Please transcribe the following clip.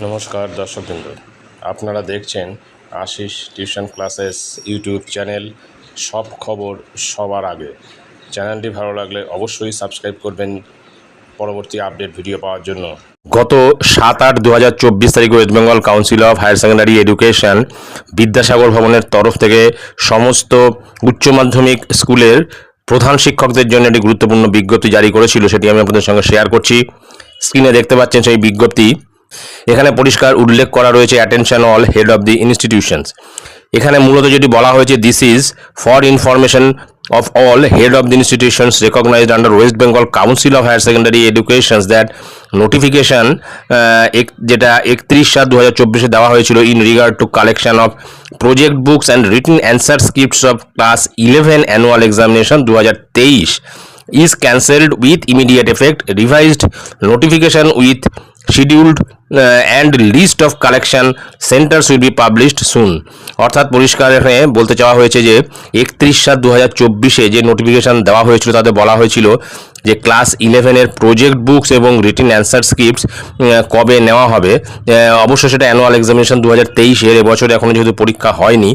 নমস্কার দর্শকবৃন্দ, আপনারা দেখছেন Ashis tuition classes YouTube channel. সব খবর সবার আগে। চ্যানেলটি ভালো লাগলে অবশ্যই সাবস্ক্রাইব করবেন পরবর্তী আপডেট ভিডিও পাওয়ার জন্য। গত 7-8-2024 তারিখে West Bengal Council of Higher Secondary Education Vidyasagar ভবনের তরফ থেকে সমস্ত উচ্চ মাধ্যমিক স্কুলের প্রধান শিক্ষকদের জন্য একটি গুরুত্বপূর্ণ বিজ্ঞপ্তি জারি করেছিল, সেটি আমি আপনাদের সঙ্গে শেয়ার করছি। স্ক্রিনে দেখতে পাচ্ছেন সেই বিজ্ঞপ্তি। এখানে পরিষ্কার উল্লেখ করা রয়েছে attention all head of the institutions. এখানে মূলত যেটি বলা হয়েছে, this is for information of all head of the institutions recognized under West Bengal Council of Higher Secondary Education that notification যেটা 31/7/2024 দেওয়া হয়েছিল in regard to collection of project books and written answer scripts of class 11 annual examination 2023 is cancelled with immediate effect. Revised notification with scheduled and list of collection centers will be published soon. অর্থাৎ পরিষ্কার এখানে বলতে চাওয়া হয়েছে যে 31/7/2024 যে notification দেওয়া হয়েছিল তাতে বলা হয়েছিল যে ক্লাস 11-এর প্রজেক্ট বুকস এবং রিটেন অ্যান্সার স্ক্রিপ্টস কবে নেওয়া হবে। অবশ্য সেটা অ্যানুয়াল এক্সামিনেশন 2023-এর, এবছরে এখনও যেহেতু পরীক্ষা হয়নি